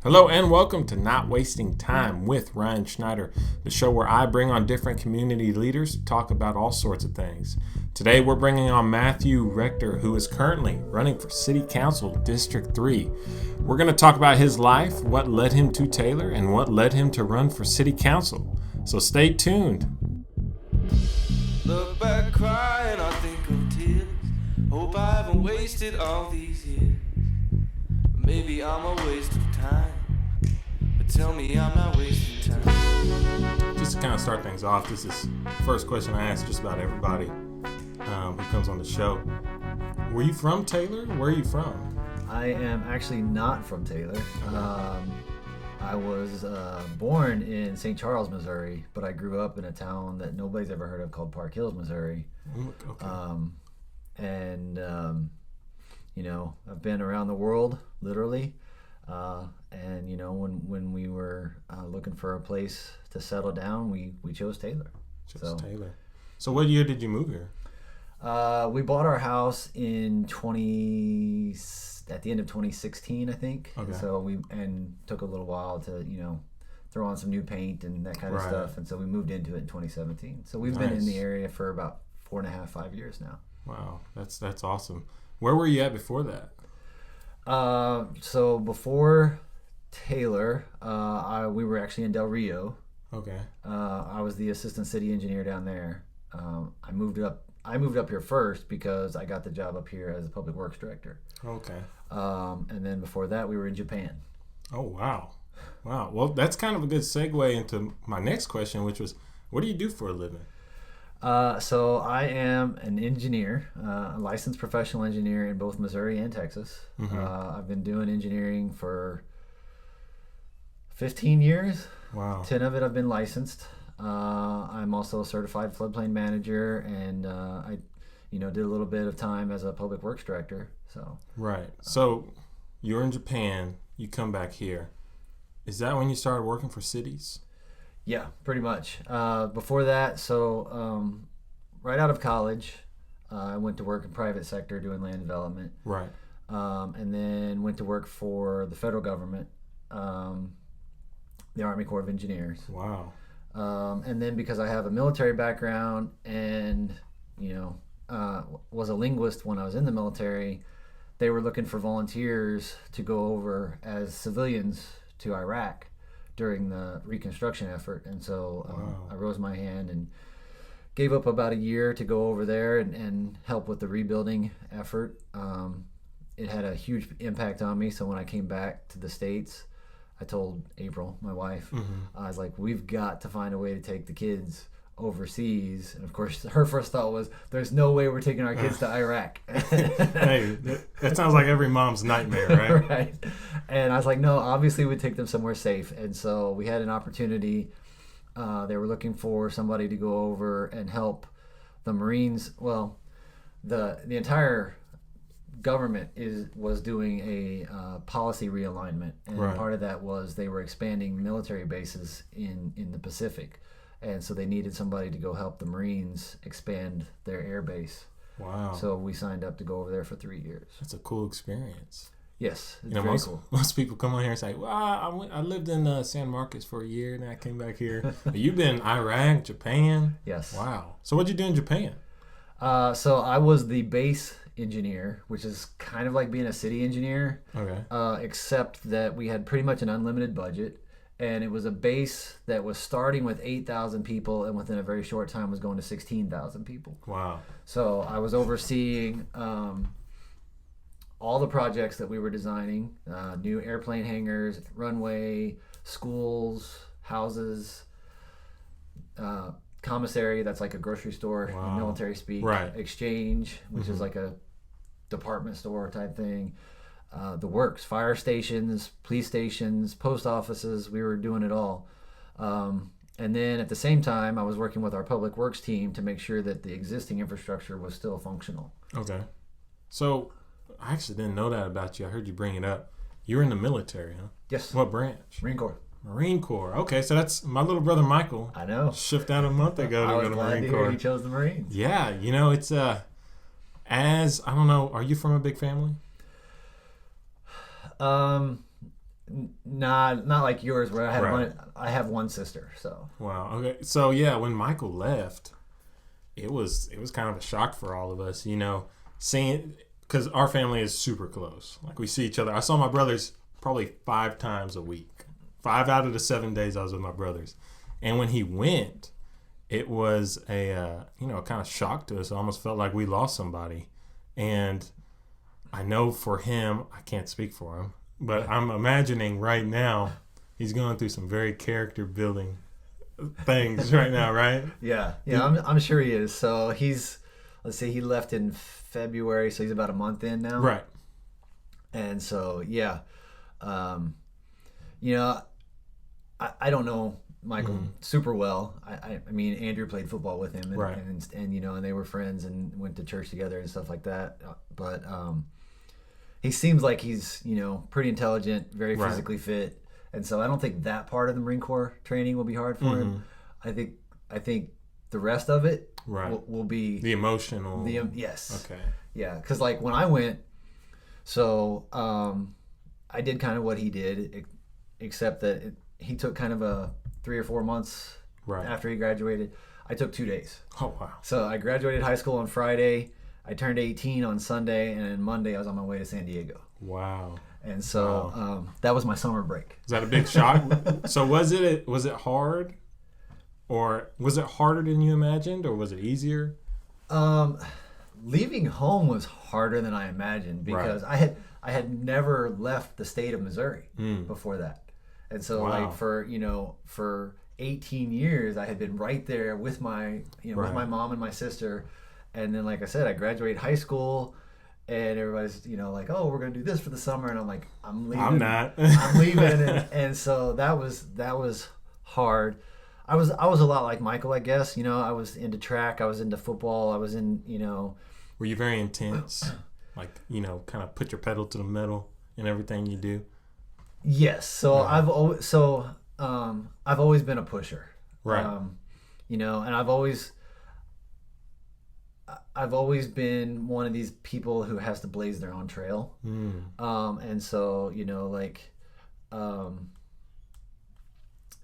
Hello and welcome to Not Wasting Time with Ryan Schneider, the show where I bring on different community leaders to talk about all sorts of things. Today we're bringing on Matthew Rector, who is currently running for City Council District 3. We're going to talk about his life, what led him to Taylor, and what led him to run for City Council. So stay tuned. Look back crying, I think of tears. Hope I haven't wasted all these years. Maybe I'm a waste of time, but tell me I'm not wasting time. Just to kind of start things off, this is the first question I ask just about everybody who comes on the show. Were you from Taylor? Where are you from? I am actually not from Taylor. I was born in St. Charles, Missouri, but I grew up in a town that nobody's ever heard of called Park Hills, Missouri. Okay. You know, I've been around the world, literally. And, you know, when we were looking for a place to settle down, we chose Taylor. Taylor. So what year did you move here? We bought our house in at the end of 2016, I think. Okay. So took a little while to, you know, throw on some new paint and that kind of stuff. And so we moved into it in 2017. So we've been in the area for about 5 years now. Wow, that's awesome. Where were you at before that? So before Taylor, we were actually in Del Rio. Okay. I was the assistant city engineer down there. I moved up here first because I got the job up here as a public works director. Okay. And then before that, we were in Japan. Oh, wow. Wow. Well, that's kind of a good segue into my next question, which was, what do you do for a living? So I am an engineer, a licensed professional engineer in both Missouri and Texas. Mm-hmm. I've been doing engineering for 15 years. Wow. 10 of it I've been licensed. I'm also a certified floodplain manager, and I did a little bit of time as a public works director. So right. So you're in Japan. You come back here. Is that when you started working for cities? Yeah, pretty much. Before that, right out of college, I went to work in private sector doing land development. Right. And then went to work for the federal government, the Army Corps of Engineers. Wow. And then because I have a military background and, was a linguist when I was in the military, they were looking for volunteers to go over as civilians to Iraq during the reconstruction effort. And so Wow. I rose my hand and gave up about a year to go over there and help with the rebuilding effort. It had a huge impact on me. So when I came back to the States, I told April, my wife, Mm-hmm. I was like, we've got to find a way to take the kids overseas. And of course, her first thought was, there's no way we're taking our kids to Iraq. Hey, that sounds like every mom's nightmare, right? Right. And I was like, no, obviously we'd take them somewhere safe. And so we had an opportunity. They were looking for somebody to go over and help the Marines. Well, the entire government was doing a policy realignment, and Right. part of that was they were expanding military bases in the Pacific, and so they needed somebody to go help the Marines expand their air base. Wow. So we signed up to go over there for 3 years. That's a cool experience. Yes, it's You know, very cool. most people come on here and say, well, I lived in San Marcos for a year and I came back here. You've been in Iraq, Japan? Yes. Wow. So what'd you do in Japan? So I was the base engineer, which is kind of like being a city engineer, Okay. except that we had pretty much an unlimited budget, and it was a base that was starting with 8,000 people and within a very short time was going to 16,000 people. Wow. So I was overseeing all the projects that we were designing, new airplane hangars, runway, schools, houses, commissary, that's like a grocery store in Wow. military speak, Right. exchange, which is like a department store type thing, the works, fire stations, police stations, post offices, we were doing it all. And then at the same time, I was working with our public works team to make sure that the existing infrastructure was still functional. Okay. So I actually didn't know that about you. I heard you bring it up. You were in the military, huh? Yes. What branch? Marine Corps. Marine Corps. Okay, so that's my little brother Michael. I know. Shipped out a month ago I to was go to glad Marine to Corps. hear he chose the Marines. Yeah, you know, it's as I don't know, are you from a big family? not like yours where I had Right. I have one sister. So Wow. Okay. So yeah, when Michael left, it was kind of a shock for all of us, seeing, because our family is super close. Like, we see each other. I saw my brothers probably 5 times a week. 5 out of the 7 days I was with my brothers. And when he went, it was a kind of shock to us. It almost felt like we lost somebody. And I know for him, I can't speak for him, but I'm imagining right now he's going through some very character building things right now, right? yeah, I'm sure he is. So let's say he left in February, so he's about a month in now. Right. And so I don't know Michael super well. I mean, Andrew played football with him, and, Right. and they were friends and went to church together and stuff like that. But he seems like he's pretty intelligent, very Right. physically fit, and so I don't think that part of the Marine Corps training will be hard for him. I think the rest of it Right. will be The emotional. yes. Okay. Yeah, because like when I went, so I did kind of what he did, except that he took kind of a 3 or 4 months Right. after he graduated. I took 2 days. Oh, wow. So I graduated high school on Friday. I turned 18 on Sunday, and then Monday I was on my way to San Diego. Wow. And so that was my summer break. Is that a big shock? So was it hard? Or was it harder than you imagined, or was it easier? Leaving home was harder than I imagined because I had never left the state of Missouri before that. And so Wow. like for 18 years I had been right there with my with Right. my mom and my sister. And then like I said, I graduated high school and everybody's like, "Oh, we're going to do this for the summer." And I'm like, "I'm leaving." I'm not. I'm leaving and so that was hard. I was a lot like Michael, I guess. I was into track, I was into football, I was in, Were you very intense? Like, kind of put your pedal to the metal in everything you do? Yes. So Yeah. I've always been a pusher. Right. And I've always been one of these people who has to blaze their own trail. And so,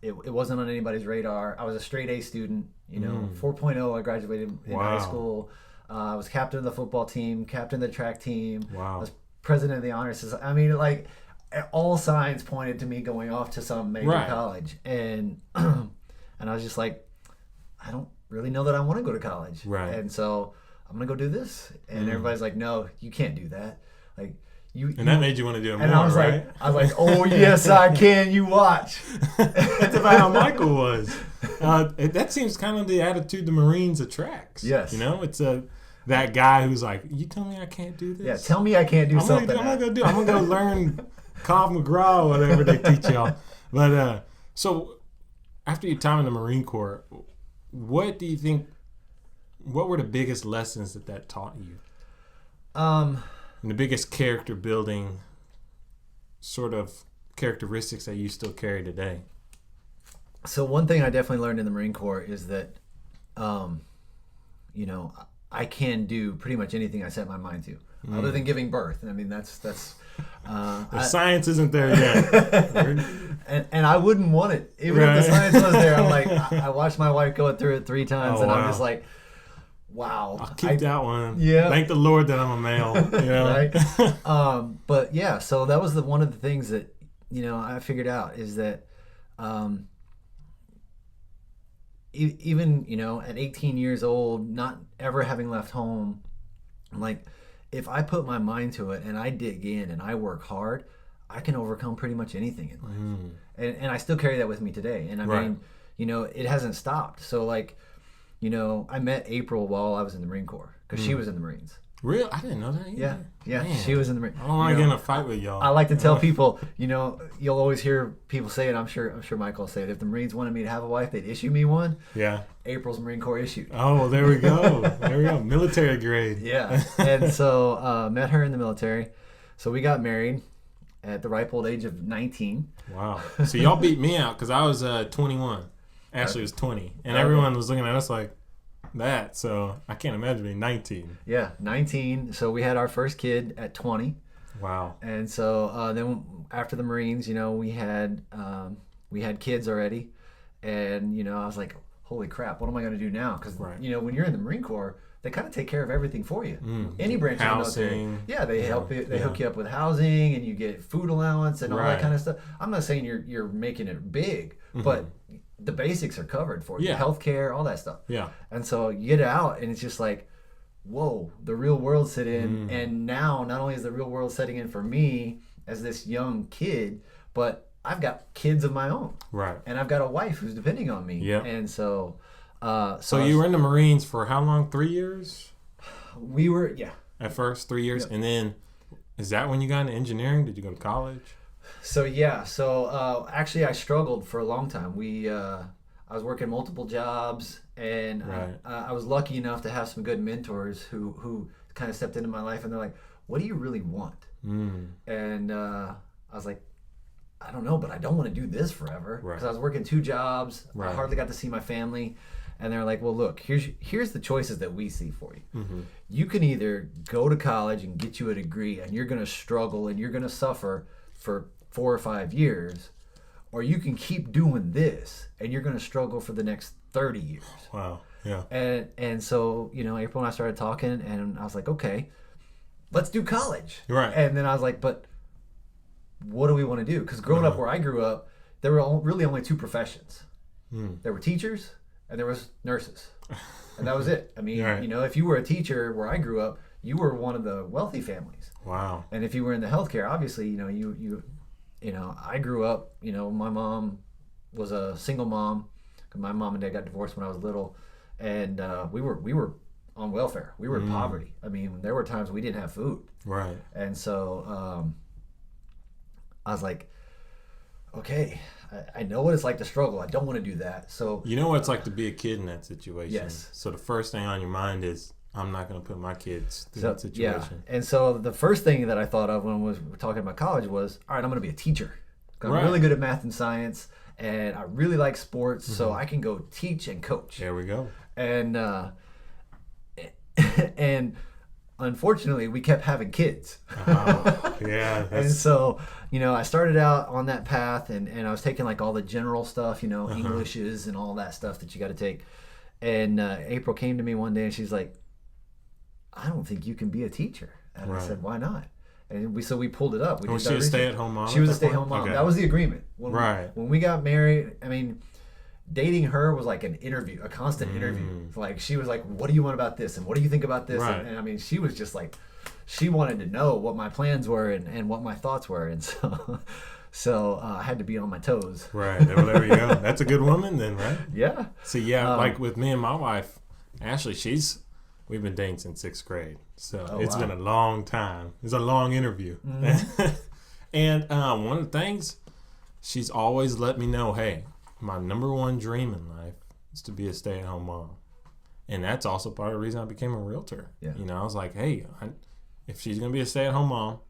it wasn't on anybody's radar. I was a straight A student, 4.0. I graduated in high school. I was captain of the football team, captain of the track team. Wow. I was president of the honor society. I mean, like, all signs pointed to me going off to some major Right. college. And I was just like, I don't really know that I want to go to college. Right. And so I'm going to go do this. And everybody's like, "No, you can't do that." Like, And that made you want to do it more, and I was right? like, "Oh yes, I can. You watch." That's about how Michael was. That seems kind of the attitude the Marines attracts. Yes. It's that guy who's like, "You tell me I can't do this? Yeah, tell me I can't do something. I'm gonna go learn Cobb McGraw or whatever they teach y'all." But so after your time in the Marine Corps, what do you think? What were the biggest lessons that taught you? And the biggest character building sort of characteristics that you still carry today? So one thing I definitely learned in the Marine Corps is that, I can do pretty much anything I set my mind to, other than giving birth. I mean, that's. The science isn't there yet. and I wouldn't want it, even if the science was there. I'm like, I watched my wife go through it 3 times, and I'm just like, wow. I'll keep that one. Yeah. Thank the Lord that I'm a male. Right. But yeah, so that was one of the things that I figured out is that even at 18 years old, not ever having left home, like, if I put my mind to it and I dig in and I work hard, I can overcome pretty much anything in life. And I still carry that with me today. And I mean, it hasn't stopped. So like, I met April while I was in the Marine Corps because she was in the Marines. Real? I didn't know that either. Yeah, Man. she was in the Marines. I don't want to get in a fight with y'all. I like to tell people, you'll always hear people say it. I'm sure Michael will say it. If the Marines wanted me to have a wife, they'd issue me one. Yeah. April's Marine Corps issued. Oh, there we go. Military grade. Yeah. And so met her in the military. So we got married at the ripe old age of 19. Wow. So y'all beat me out because I was 21. Ashley was 20. And everyone was looking at us like that. So I can't imagine being 19. Yeah, 19. So we had our first kid at 20. Wow. And so then after the Marines, we had kids already, and I was like, holy crap, what am I going to do now? Because Right. when you're in the Marine Corps, they kind of take care of everything for you. Any branch Housing. of the military, yeah, they help you. They hook you up with housing, and you get food allowance and all that kind of stuff. I'm not saying you're making it big, but the basics are covered for you. Yeah. Healthcare, all that stuff. Yeah. And so you get out, and it's just like, whoa, the real world set in. And now not only is the real world setting in for me as this young kid, but I've got kids of my own. Right. And I've got a wife who's depending on me. Yeah. And so So you were in the Marines for how long? 3 years? we were, yeah. At first, 3 years. Yep. And then, is that when you got into engineering? Did you go to college? So yeah, actually I struggled for a long time. I was working multiple jobs, and Right. I was lucky enough to have some good mentors who kind of stepped into my life, and they're like, "What do you really want?" And I was like, "I don't know, but I don't want to do this forever," because I was working 2 jobs. Right. I hardly got to see my family, and they're like, "Well, look, here's the choices that we see for you. You can either go to college and get you a degree, and you're going to struggle and you're going to suffer for 4 or 5 years, or you can keep doing this and you're going to struggle for the next 30 years." Wow. Yeah. And so, April and I started talking, and I was like, okay, let's do college. Right. And then I was like, but what do we want to do? Because growing up where I grew up, there were really only 2 professions. There were teachers and there was nurses. And that was it. I mean, Right. if you were a teacher where I grew up, you were one of the wealthy families. Wow. And if you were in the healthcare, obviously, I grew up, my mom was a single mom. My mom and dad got divorced when I was little, and we were on welfare. We were in poverty. I mean, there were times we didn't have food. Right. And so I was like, okay, I know what it's like to struggle. I don't want to do that. So You know what it's like to be a kid in that situation. Yes. So the first thing on your mind is, I'm not going to put my kids through that situation. Yeah. And so the first thing that I thought of when we were talking about college was, all right, I'm going to be a teacher. I'm Right. really good at math and science, and I really like sports, so I can go teach and coach. There we go. And and unfortunately, we kept having kids. Yeah. And so, I started out on that path, and I was taking like all the general stuff, Englishes and all that stuff that you got to take. And April came to me one day, and she's like, "I don't think you can be a teacher." And I said, "Why not?" And we pulled it up. Was she a stay-at-home mom? She was a stay-at-home mom. Okay. That was the agreement. When we got married, I mean, dating her was like an interview, a constant interview. Like, she was like, "What do you want about this? And what do you think about this?" Right. And I mean, she was just like, she wanted to know what my plans were and what my thoughts were. And so I had to be on my toes. Right. Well, there you go. That's a good woman then, right? Yeah. See, like with me and my wife, Ashley, we've been dating since 6th grade. So it's been a long time. It's a long interview. And one of the things, she's always let me know, hey, my number one dream in life is to be a stay-at-home mom. And that's also part of the reason I became a realtor. Yeah. I was like, hey, if she's going to be a stay-at-home mom,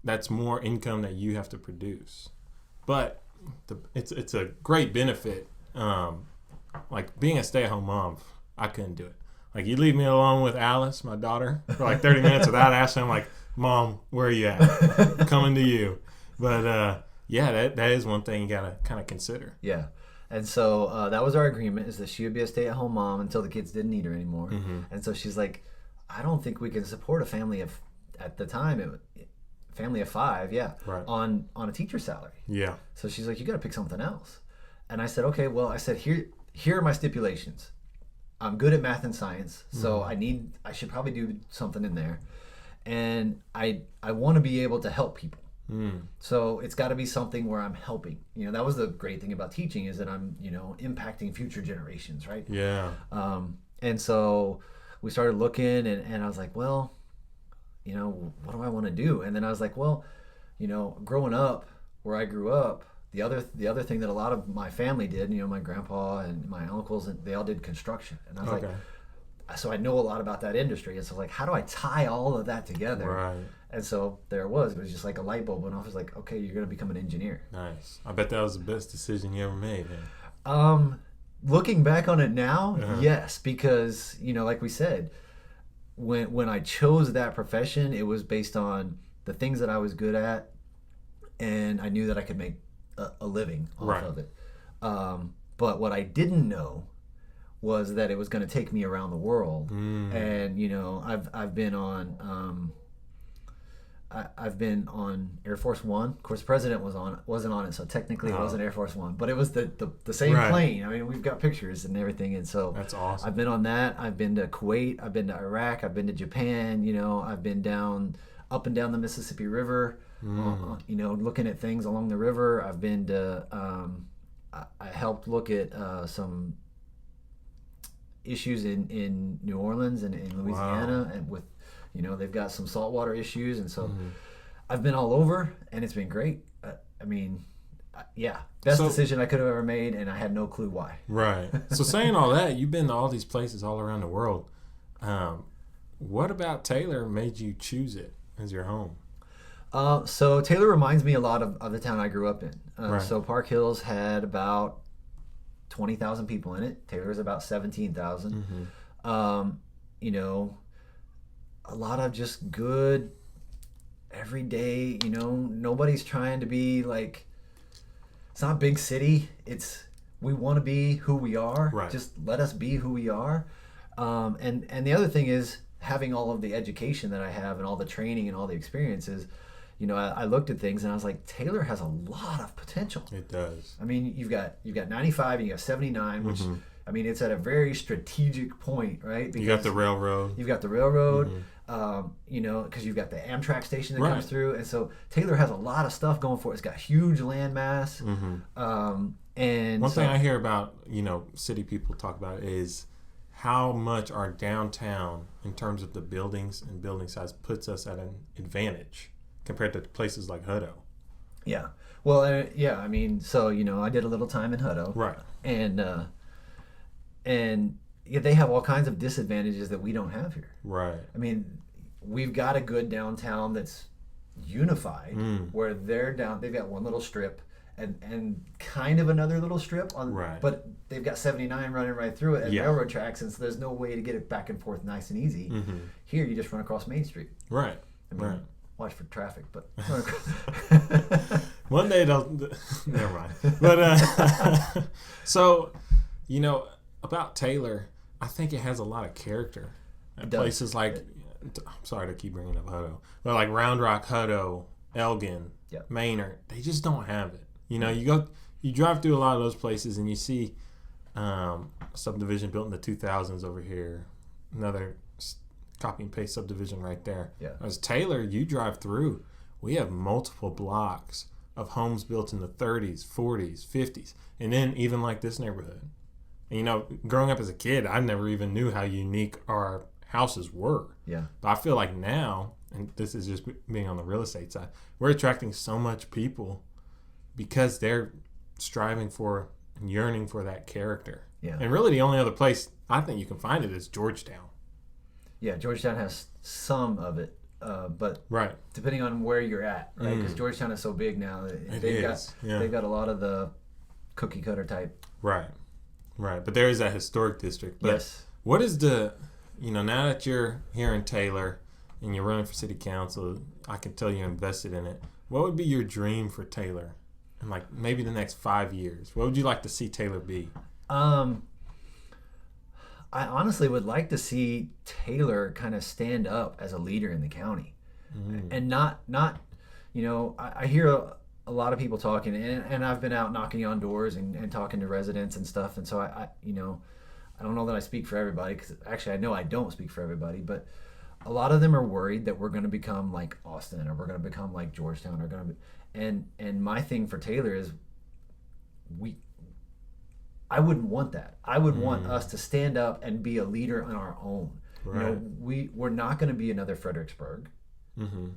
that's more income that you have to produce. But it's a great benefit. Like being a stay-at-home mom, I couldn't do it. Like, you leave me alone with Alice, my daughter, for like 30 minutes without Ashley. I'm like, Mom, where are you at? I'm coming to you. But yeah, that is one thing you got to kind of consider. Yeah. And so that was our agreement, is that she would be a stay-at-home mom until the kids didn't need her anymore. And so she's like, I don't think we can support a family of, at the time, family of 5, Right. on a teacher salary. Yeah. So she's like, you got to pick something else. And I said, okay, well, here are my stipulations. I'm good at math and science, so I should probably do something in there. And I want to be able to help people. So it's got to be something where I'm helping. That was the great thing about teaching, is that I'm, impacting future generations, right? Yeah. And so we started looking, and I was like, well, what do I want to do? And then I was like, well, growing up where I grew up, the other thing that a lot of my family did, my grandpa and my uncles, and they all did construction. And I was like, so I know a lot about that industry. And so like, how do I tie all of that together? Right. And so there it was. It was just like a light bulb went off. I was like, okay, you're going to become an engineer. Nice. I bet that was the best decision you ever made, man. Looking back on it now, yes, because, like we said, when I chose that profession, it was based on the things that I was good at, and I knew that I could make a living off of it. But what I didn't know was that it was going to take me around the world. And I've been on Air Force One. Of course, the president wasn't on it, so technically it wasn't Air Force One, but it was the same plane. I mean, we've got pictures and everything, and so that's awesome. I've been on that. I've been to Kuwait. I've been to Iraq. I've been to Japan. I've been up and down the Mississippi River. Looking at things along the river. I've been to. I helped look at some issues in New Orleans and in Louisiana, and with. They've got some saltwater issues, and so I've been all over, and it's been great. Best decision I could have ever made, and I had no clue why. Right. So saying all that, you've been to all these places all around the world. What about Taylor made you choose it as your home? So Taylor reminds me a lot of the town I grew up in. So Park Hills had about 20,000 people in it. Taylor's about 17,000. A lot of just good everyday, nobody's trying to be like, it's not a big city. We want to be who we are. Right. Just let us be who we are. And the other thing is having all of the education that I have and all the training and all the experiences, I looked at things and I was like, Taylor has a lot of potential. It does. I mean, you've got 95 and you got 79, which I mean, it's at a very strategic point, right? Because you got the railroad. You've got the railroad, because you've got the Amtrak station that comes through. And so Taylor has a lot of stuff going for it. It's got huge land mass. And one thing I hear about, city people talk about is how much our downtown, in terms of the buildings and building size, puts us at an advantage compared to places like Hutto. Yeah. Well, I mean, so, I did a little time in Hutto. Right. And they have all kinds of disadvantages that we don't have here. Right. I mean, we've got a good downtown that's unified, where they've got one little strip and kind of another little strip on, but they've got 79 running right through it and railroad tracks, and so there's no way to get it back and forth nice and easy. Here, you just run across Main Street. Right. I mean, watch for traffic, but one day they'll. Never mind. But so, about Taylor, I think it has a lot of character. Places like, I'm sorry to keep bringing up Hutto, but like Round Rock, Hutto, Elgin, Maynard, they just don't have it. You drive through a lot of those places and you see a subdivision built in the 2000s over here, another copy and paste subdivision right there. As Taylor, you drive through, we have multiple blocks of homes built in the 30s, 40s, 50s, and then even like this neighborhood. And, growing up as a kid, I never even knew how unique our houses were. Yeah. But I feel like now, and this is just being on the real estate side, we're attracting so much people because they're striving for and yearning for that character. Yeah. And really the only other place I think you can find it is Georgetown. Yeah, Georgetown has some of it, but depending on where you're at, right? Because Georgetown is so big now, they've got a lot of the cookie cutter type. Right. But there is that historic district. But what is now that you're here in Taylor and you're running for city council, I can tell you're invested in it. What would be your dream for Taylor in like maybe the next 5 years? What would you like to see Taylor be? I honestly would like to see Taylor kind of stand up as a leader in the county, and not I hear a lot of people talking, and I've been out knocking on doors and talking to residents and stuff, and so I don't know that I speak for everybody, because actually I know I don't speak for everybody, but a lot of them are worried that we're going to become like Austin, or we're going to become like Georgetown, or going to be, and my thing for Taylor is I wouldn't want that. I would want us to stand up and be a leader on our own. Right. We're not going to be another Fredericksburg.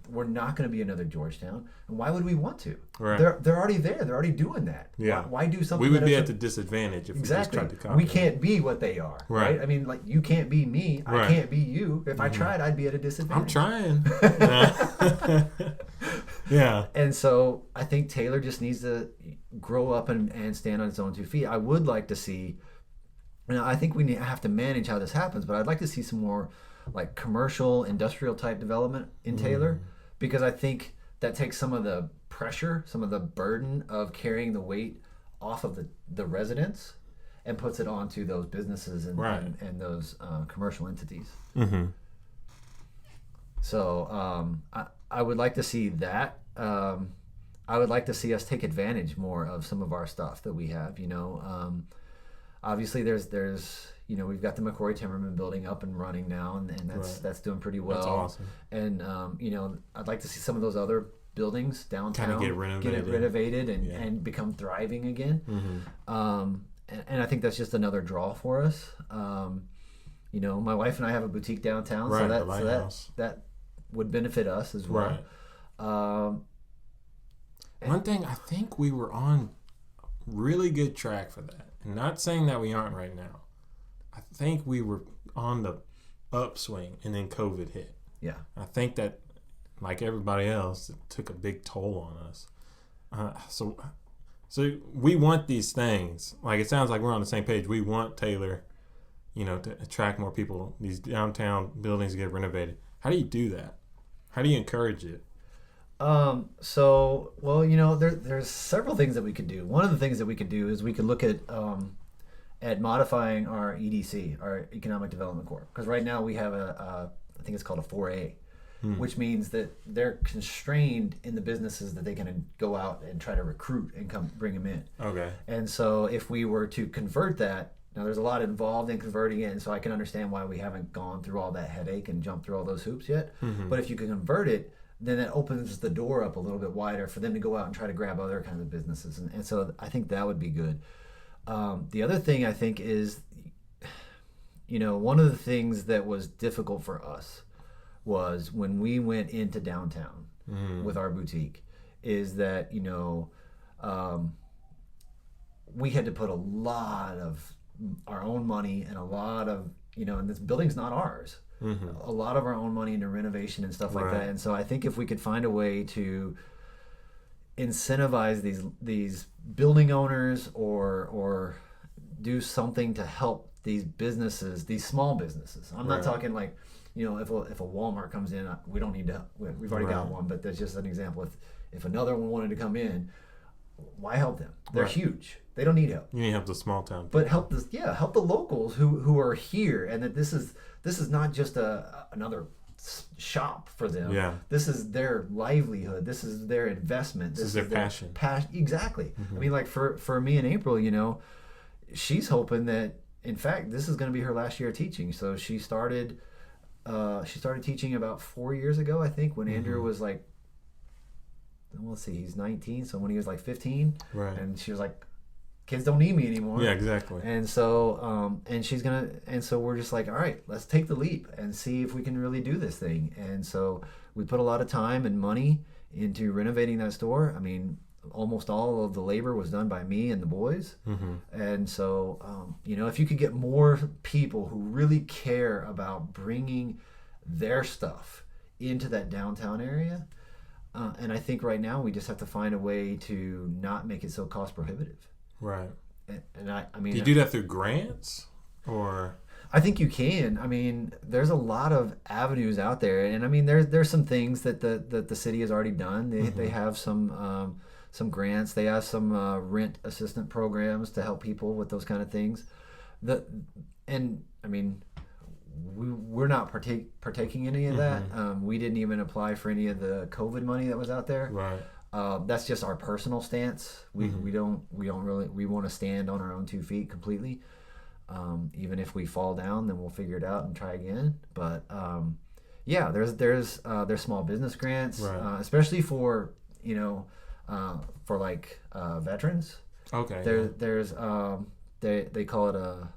We're not going to be another Georgetown. And why would we want to? Right. They're already there. They're already doing that. Yeah. Why do something? We would be at the disadvantage if we just tried to copy. We can't be what they are. Right. I mean, like, you can't be me. I can't be you. If I tried, I'd be at a disadvantage. I'm trying. Yeah. And so I think Taylor just needs to grow up and stand on its own 2 feet. I would like to see, I think we have to manage how this happens, but I'd like to see some more like commercial, industrial type development in Taylor, because I think that takes some of the pressure, some of the burden of carrying the weight off of the residents and puts it onto those businesses and and those commercial entities. Mm-hmm. So I would like to see that. I would like to see us take advantage more of some of our stuff that we have. Obviously there's we've got the McCrory Timmerman building up and running now, and that's doing pretty well. That's awesome. And I'd like to see some of those other buildings downtown kind of get renovated and become thriving again. Mm-hmm. And I think that's just another draw for us. My wife and I have a boutique downtown, so that would benefit us as well. Right. One thing, I think we were on really good track for that. And not saying that we aren't right now. I think we were on the upswing, and then COVID hit. Yeah. I think that, like everybody else, it took a big toll on us. So we want these things. Like, it sounds like we're on the same page. We want Taylor, to attract more people, these downtown buildings to get renovated. How do you do that? How do you encourage it? There's several things that we could do. One of the things that we could do is we could look at modifying our EDC, our Economic Development Corp. Because right now we have I think it's called a 4A, which means that they're constrained in the businesses that they can go out and try to recruit and come bring them in. Okay. And so if we were to convert that, now there's a lot involved in converting it, and so I can understand why we haven't gone through all that headache and jumped through all those hoops yet. Mm-hmm. But if you can convert it, then it opens the door up a little bit wider for them to go out and try to grab other kinds of businesses. And so I think that would be good. The other thing I think is, one of the things that was difficult for us was when we went into downtown with our boutique, is that, we had to put a lot of our own money and a lot of, and this building's not ours. Mm-hmm. A lot of our own money into renovation and stuff like that. And so I think if we could find a way to incentivize these building owners or do something to help these businesses, these small businesses. I'm not talking like, if a Walmart comes in, we don't need to, we've already got one, but that's just an example. If another one wanted to come in, why help them? They're huge. They don't need help. You need to help the small town. But help the locals who are here, and that this is not just another shop for them. Yeah. This is their livelihood. This is their investment. This is their passion. Exactly. Mm-hmm. I mean, like for me and April, she's hoping that, in fact, this is going to be her last year teaching. So she started teaching about 4 years ago, I think, when Andrew was like, let's see, he's 19. So when he was like 15, and she was like, kids don't need me anymore. Yeah, exactly. And so, so we're just like, all right, let's take the leap and see if we can really do this thing. And so we put a lot of time and money into renovating that store. I mean, almost all of the labor was done by me and the boys. Mm-hmm. And so, if you could get more people who really care about bringing their stuff into that downtown area, and I think right now we just have to find a way to not make it so cost prohibitive. Right. And I mean, do you do that through grants, or? I think you can. I mean, there's a lot of avenues out there, and I mean, there's some things that the city has already done. They have some grants. They have some rent assistant programs to help people with those kind of things. And I mean, we're not partaking in any of that. We didn't even apply for any of the COVID money that was out there. Right. That's just our personal stance. We don't really, we want to stand on our own 2 feet completely. Even if we fall down, then we'll figure it out and try again. But there's small business grants, especially for veterans. Okay. There's they call it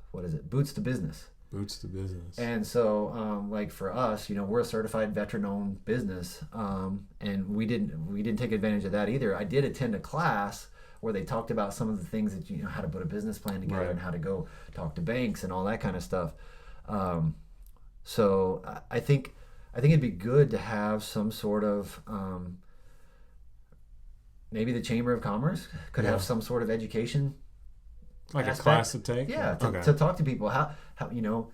boots to business. Boots to business. And so, for us, we're a certified veteran-owned business, and we didn't take advantage of that either. I did attend a class where they talked about some of the things that how to put a business plan together and how to go talk to banks and all that kind of stuff. So I think it'd be good to have some sort of maybe the Chamber of Commerce could have some sort of education. Like a class to take? Yeah, to talk to people. How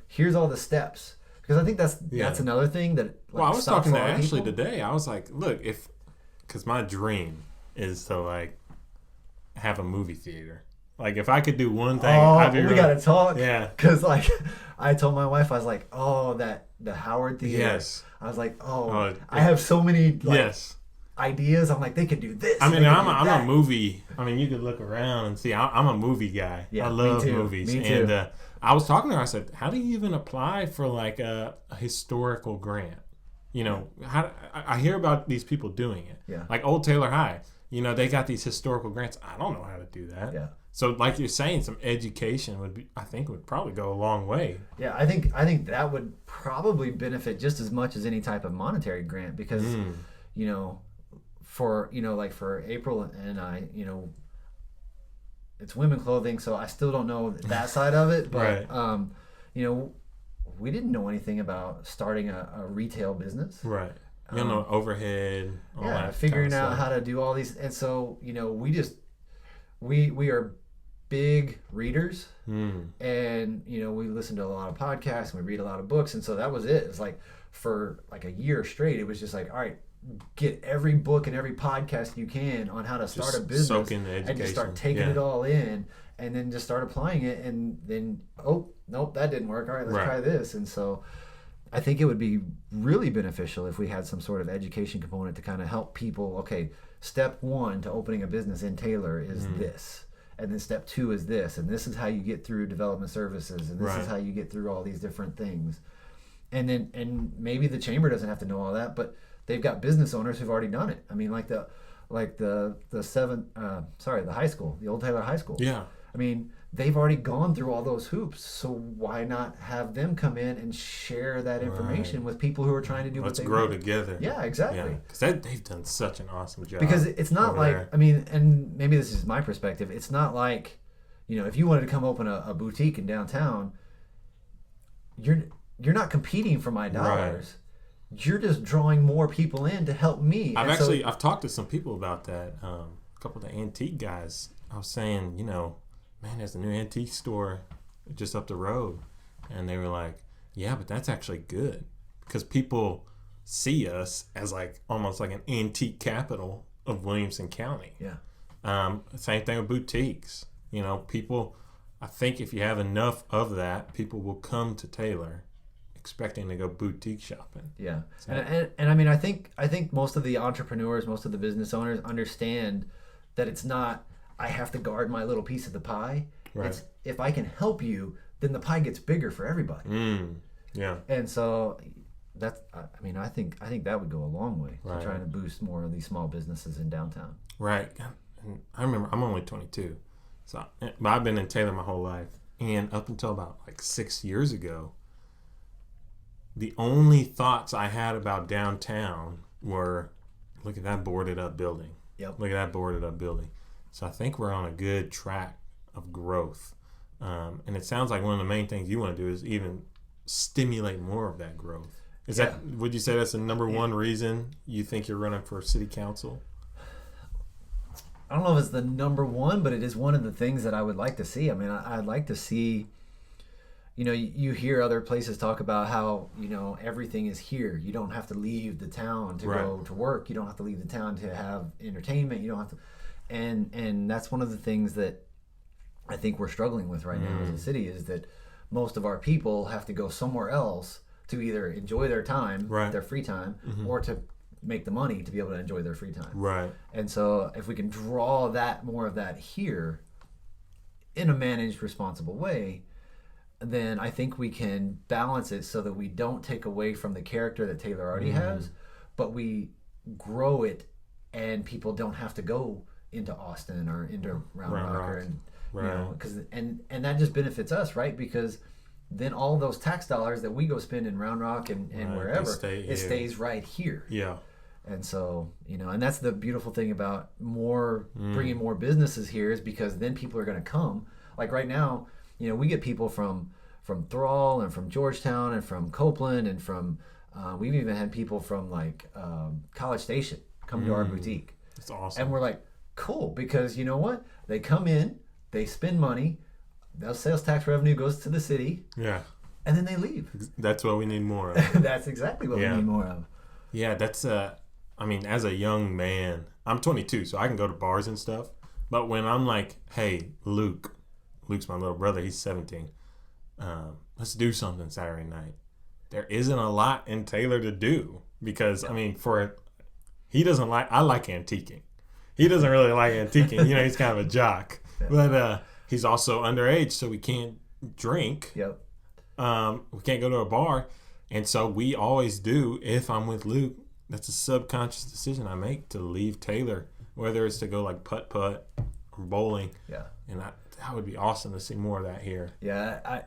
here's all the steps. Because I think that's another thing that Well, I was stops talking a to lot of Ashley people. today. I was like, look, because my dream is to because my dream is to like have a movie theater. Like if I could do one thing, I'd be we gotta talk. Yeah. Because like I told my wife, I was like, the Howard Theater. Yes. I was like, I have so many ideas. I'm like, they could do this. I mean, I'm a movie. I mean, you could look around and see. I'm a movie guy. Yeah, I love me too. movies. Me too. And I was talking to her. I said, how do you even apply for like a historical grant? You know, I hear about these people doing it. Yeah. Like Old Taylor High. You know, they got these historical grants. I don't know how to do that. Yeah. So, like you're saying, some education would probably go a long way. Yeah, I think that would probably benefit just as much as any type of monetary grant because, you know, for April and I, you know, it's women clothing, so I still don't know that side of it. But Right. you know, we didn't know anything about starting a retail business. Right. You know, overhead. All that figuring kind of out stuff. how to do all these, and so you know, we are big readers, and you know, we listen to a lot of podcasts and we read a lot of books, and so that was it. It's like for like a year straight, it was just like, all right, get every book and every podcast you can on how to start a business, soak in the education. and just start taking it all in, and then just start applying it, and then nope, that didn't work. All right, let's try this, and so. I think it would be really beneficial if we had some sort of education component to kind of help people. Okay, step 1 to opening a business in Taylor is this, and then step 2 is this, and this is how you get through development services, and this is how you get through all these different things. And maybe the chamber doesn't have to know all that, but they've got business owners who've already done it. I mean, like the high school, the Old Taylor High School. Yeah. I mean, they've already gone through all those hoops, so why not have them come in and share that information with people who are trying to do Let's what they grow want. together. Yeah, exactly. Yeah, because they've done such an awesome job. Because it's not like there. I mean, and maybe this is my perspective. It's not like, you know, if you wanted to come open a boutique in downtown, you're not competing for my dollars. Right. You're just drawing more people in to help me. I've talked to some people about that. A couple of the antique guys. I was saying, you know, man, there's a new antique store just up the road, and they were like, yeah, but that's actually good because people see us as like almost like an antique capital of Williamson County. Yeah. Same thing with boutiques. You know, people, I think if you have enough of that, people will come to Taylor expecting to go boutique shopping. Yeah. So. And I mean, I think most of the entrepreneurs, most of the business owners understand that it's not, I have to guard my little piece of the pie. Right. It's, if I can help you, then the pie gets bigger for everybody. Yeah. And so that's, I mean, I think that would go a long way right. to trying to boost more of these small businesses in downtown. Right. And I remember I'm only 22, but I've been in Taylor my whole life, and up until about like 6 years ago, the only thoughts I had about downtown were, look at that boarded up building. Yep. Look at that boarded up building. So I think we're on a good track of growth. And it sounds like one of the main things you want to do is even stimulate more of that growth. Is that, would you say that's the number one reason you think you're running for city council? I don't know if it's the number one, but it is one of the things that I would like to see. I mean, I'd like to see, you know, you hear other places talk about how, you know, everything is here. You don't have to leave the town to go to work. You don't have to leave the town to have entertainment. You don't have to, and that's one of the things that I think we're struggling with right now as a city, is that most of our people have to go somewhere else to either enjoy their time, their free time, or to make the money to be able to enjoy their free time. Right. And so if we can draw that more of that here in a managed, responsible way, then I think we can balance it so that we don't take away from the character that Taylor already has, but we grow it, and people don't have to go into Austin or into Round Rock. And you know, because and that just benefits us, right? Because then all those tax dollars that we go spend in Round Rock and wherever, it stays right here. Yeah. And so, you know, and that's the beautiful thing about bringing more businesses here, is because then people are going to come. Like right now, you know, we get people from Thrall and from Georgetown and from Copeland and from, we've even had people from like College Station come to our boutique. That's awesome. And we're like, cool, because you know what? They come in, they spend money, their sales tax revenue goes to the city. Yeah. and then they leave. That's what we need more of. That's exactly what we need more of. Yeah, that's I mean, as a young man, I'm 22, so I can go to bars and stuff. But when I'm like, hey, Luke's my little brother, he's 17. Let's do something Saturday night. There isn't a lot in Taylor to do because, I mean, I like antiquing. He doesn't really like antiquing. He's kind of a jock. Yeah. But he's also underage, so we can't drink. Yep. We can't go to a bar. And so we always do, if I'm with Luke, that's a subconscious decision I make to leave Taylor, whether it's to go like putt-putt or bowling. Yeah. And that would be awesome to see more of that here. Yeah,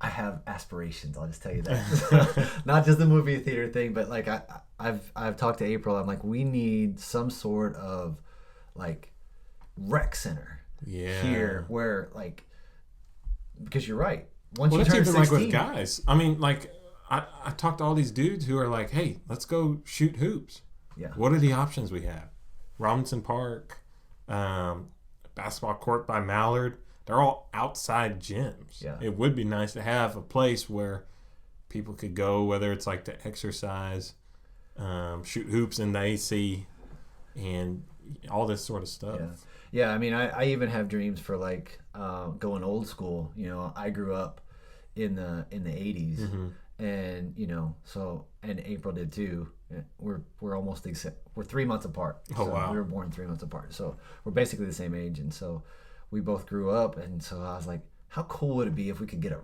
I have aspirations, I'll just tell you that. Not just the movie theater thing, but like I've talked to April. I'm like, we need some sort of like rec center here where like, because you're right. Once you turn 16, like with guys. I mean, like I talked to all these dudes who are like, hey, let's go shoot hoops. Yeah. What are the options we have? Robinson Park, basketball court by Mallard. They're all outside gyms. Yeah. It would be nice to have a place where people could go, whether it's like to exercise, shoot hoops in the AC, and all this sort of stuff. Yeah. I mean, I even have dreams for like going old school. I grew up in the 80s, and and April did too. We're almost we're 3 months apart. Oh, so wow. We were born 3 months apart, so we're basically the same age, and so we both grew up. And so I was like, how cool would it be if we could get a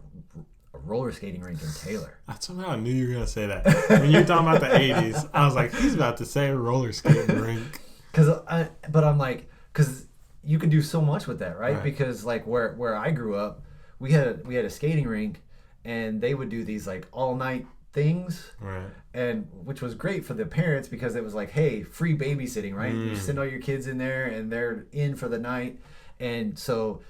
roller skating rink in Taylor? I somehow knew you were gonna say that when you were talking about the 80s. I was like, he's about to say a roller skating rink. Because you could do so much with that, right? Because like where I grew up, we had a skating rink, and they would do these like all night things, right? And which was great for the parents because it was like, hey, free babysitting, right? You send all your kids in there, and they're in for the night, and so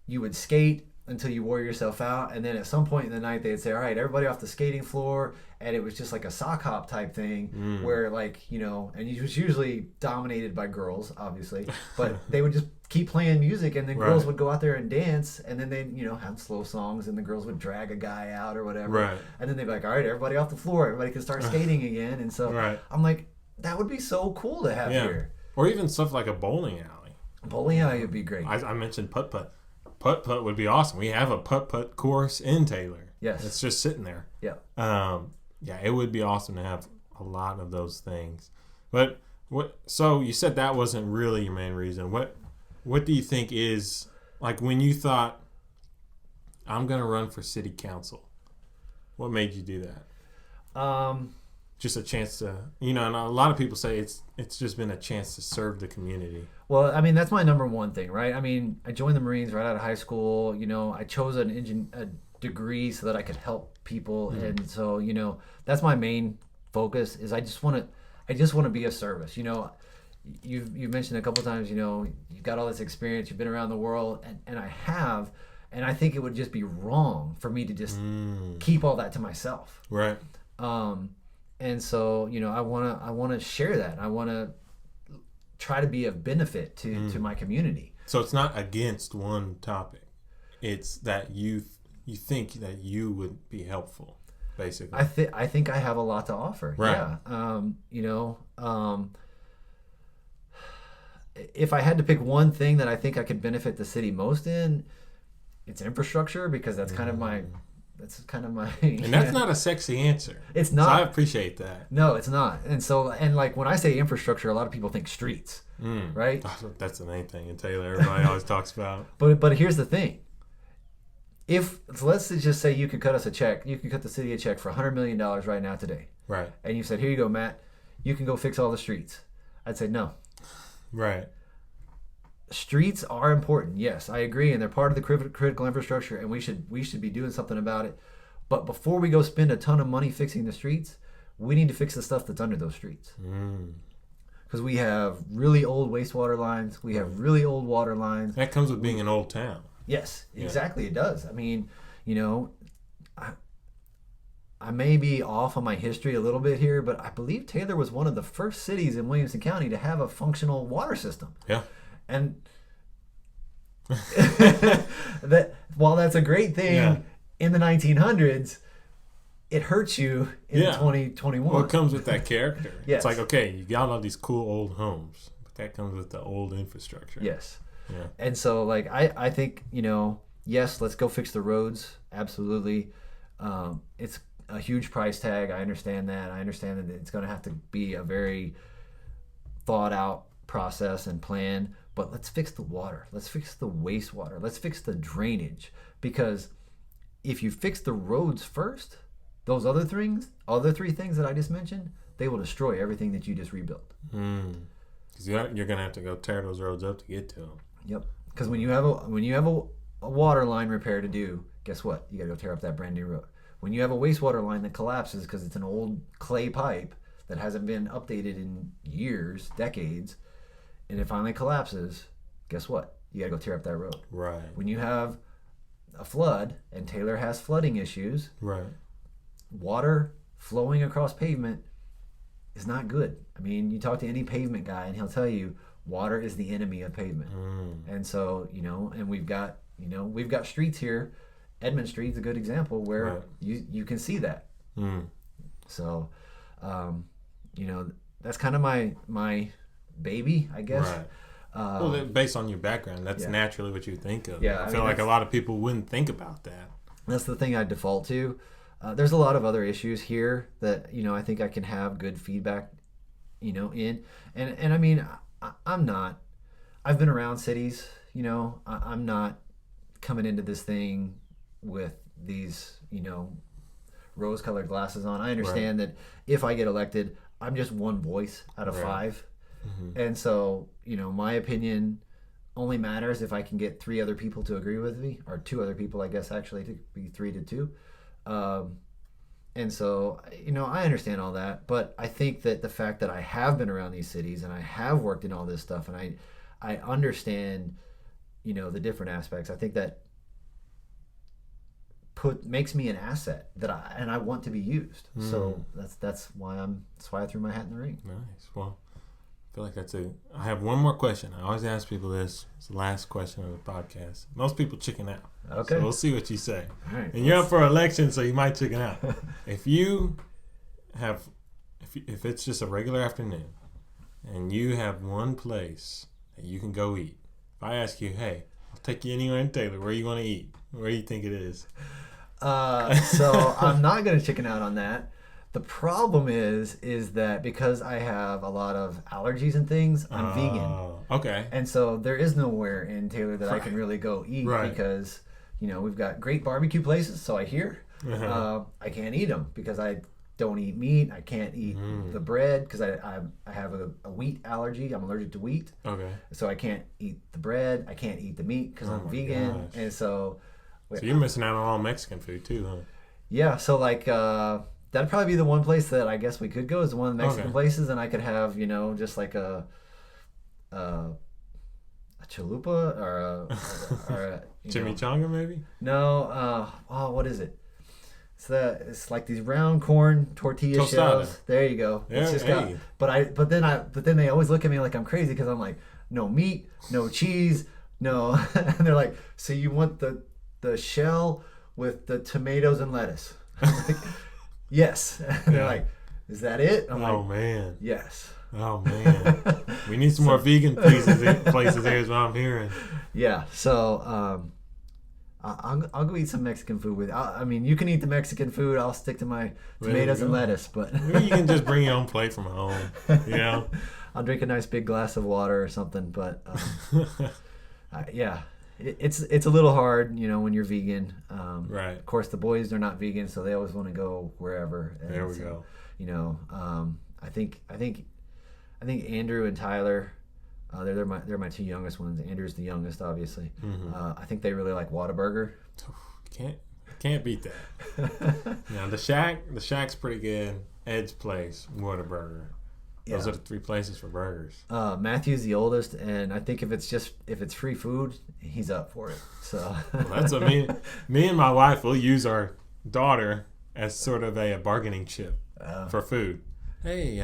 you would skate until you wore yourself out, and then at some point in the night they'd say, all right, everybody off the skating floor, and it was just like a sock hop type thing where like, and it was usually dominated by girls, obviously, but they would just keep playing music, and then girls would go out there and dance, and then they'd have slow songs, and the girls would drag a guy out or whatever, and then they'd be like, all right, everybody off the floor, everybody can start skating again. And so I'm like, that would be so cool to have here. Or even stuff like a bowling alley. Bowling alley would be great. I mentioned putt-putt. Putt-putt would be awesome. We have a putt-putt course in Taylor. Yes. It's just sitting there. Yeah. It would be awesome to have a lot of those things. But so you said that wasn't really your main reason. What do you think is, like, when you thought, I'm going to run for city council, what made you do that? Just a chance to, and a lot of people say it's just been a chance to serve the community. Well, I mean, that's my number one thing, right? I mean, I joined the Marines right out of high school. I chose a degree so that I could help people, and so that's my main focus. Is I just want to be of service. You've mentioned a couple times. You've got all this experience. You've been around the world, and I have, and I think it would just be wrong for me to just keep all that to myself. Right. And so I want to share that. I want to try to be of benefit to my community. So it's not against one topic. It's that you think that you would be helpful, basically. I think I have a lot to offer. Right. Yeah. If I had to pick one thing that I think I could benefit the city most in, it's infrastructure, because that's kind of my. And that's not a sexy answer. It's not. So I appreciate that. No, it's not. And like when I say infrastructure, a lot of people think streets, right? That's the main thing in Taylor. Everybody always talks about. But here's the thing. Let's just say you could cut us a check. You could cut the city a check for $100 million right now today. Right. And you said, here you go, Matt. You can go fix all the streets. I'd say no. Right. Streets are important, yes, I agree, and they're part of the critical infrastructure, and we should be doing something about it. But before we go spend a ton of money fixing the streets, we need to fix the stuff that's under those streets. Because we have really old wastewater lines, we have really old water lines. That comes with being an old town. Yes, exactly, it does. I mean, I may be off on my history a little bit here, but I believe Taylor was one of the first cities in Williamson County to have a functional water system. Yeah. And that while that's a great thing in the 1900s, it hurts you in 2021. Well, it comes with that character. Yes. It's like, okay, you got all these cool old homes, but that comes with the old infrastructure. Yes. Yeah. And so, like, I think, yes, let's go fix the roads. Absolutely. It's a huge price tag. I understand that. I understand that it's going to have to be a very thought out process and plan. But let's fix the water. Let's fix the wastewater. Let's fix the drainage. Because if you fix the roads first, those other three things that I just mentioned, they will destroy everything that you just rebuilt. Because you're going to have to go tear those roads up to get to them. Yep. Because when you have a water line repair to do, guess what? You got to go tear up that brand new road. When you have a wastewater line that collapses because it's an old clay pipe that hasn't been updated in years, decades, and it finally collapses, guess what? You got to go tear up that road. Right. When you have a flood, and Taylor has flooding issues, right, water flowing across pavement is not good. I mean, you talk to any pavement guy and he'll tell you water is the enemy of pavement. And so, and we've got streets here. Edmond Street's a good example where you can see that. So, that's kind of my baby, I guess. Right. Well, based on your background, that's naturally what you think of. Yeah, I feel like a lot of people wouldn't think about that. That's the thing I default to. There's a lot of other issues here that, I think I can have good feedback, in. And I mean, I've been around cities, I'm not coming into this thing with these, rose-colored glasses on. I understand that if I get elected, I'm just one voice out of 5. And so, my opinion only matters if I can get 3 other people to agree with me, or 2 other people, I guess, actually, to be 3 to 2. And so, I understand all that, but I think that the fact that I have been around these cities and I have worked in all this stuff and I understand, the different aspects, I think that makes me an asset that I want to be used. So that's why I threw my hat in the ring. Nice. Well, I feel like I have one more question. I always ask people this. It's the last question of the podcast. Most people chicken out. Okay. So we'll see what you say. All right, and you're up for election, so you might chicken out. If it's just a regular afternoon and you have one place that you can go eat, if I ask you, hey, I'll take you anywhere in Taylor, where are you going to eat? Where do you think it is? So I'm not going to chicken out on that. The problem is that because I have a lot of allergies and things, I'm vegan. Okay. And so there is nowhere in Taylor that I can really go eat because, we've got great barbecue places, so I hear. I can't eat them because I don't eat meat. I can't eat the bread because I have a wheat allergy. I'm allergic to wheat. Okay. So I can't eat the bread. I can't eat the meat because I'm vegan. Gosh. And so... So you're missing out on all Mexican food too, huh? Yeah, so like that'd probably be the one place that I guess we could go is one of the Mexican places, and I could have just like a chalupa or a chimichanga maybe. No, what is it? It's like these round corn tortilla tostada shells. There you go. Yeah, it's just but then they always look at me like I'm crazy because I'm like, no meat, no cheese, no, and they're like, so you want the shell with the tomatoes and lettuce? I'm like, yes. And they're like, is that it? I'm like, man. Yes. Oh man. We need some more vegan places here is what I'm hearing. Yeah. So I'll go eat some Mexican food with. I mean, you can eat the Mexican food. I'll stick to my tomatoes and lettuce. But maybe you can just bring your own plate from home. I'll drink a nice big glass of water or something. But yeah. It's a little hard, when you're vegan. Right. Of course, the boys are not vegan, so they always want to go wherever. And there we go. I think Andrew and Tyler, they're my 2 youngest ones. Andrew's the youngest, obviously. I think they really like Whataburger. Can't beat that. The Shack's pretty good. Ed's Place, Whataburger. Those are the 3 places for burgers. Matthew's the oldest, and I think if it's free food, he's up for it. So that's what me and my wife will use our daughter as sort of a bargaining chip for food. Hey,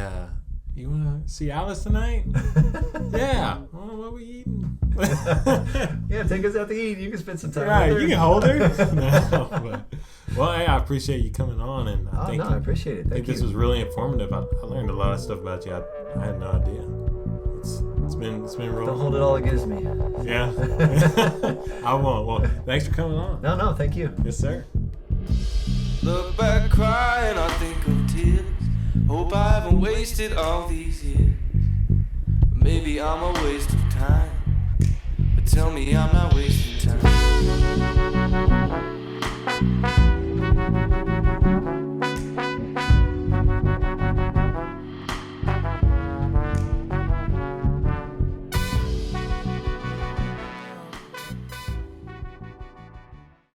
You want to see Alice tonight? Yeah. Well, what are we eating? Yeah, take us out to eat. You can spend some time Right, with her. you can hold her. No, but, well, hey, I appreciate you coming on, and I appreciate it. I think this was really informative. I learned a lot of stuff about you. I had no idea. It's been real. Don't hold it all against me. Yeah. I won't. Well, thanks for coming on. No, thank you. Yes, sir. Look back crying, I think of tears. Hope I haven't wasted all these years. Maybe I'm a waste of time, but tell me I'm not wasting time.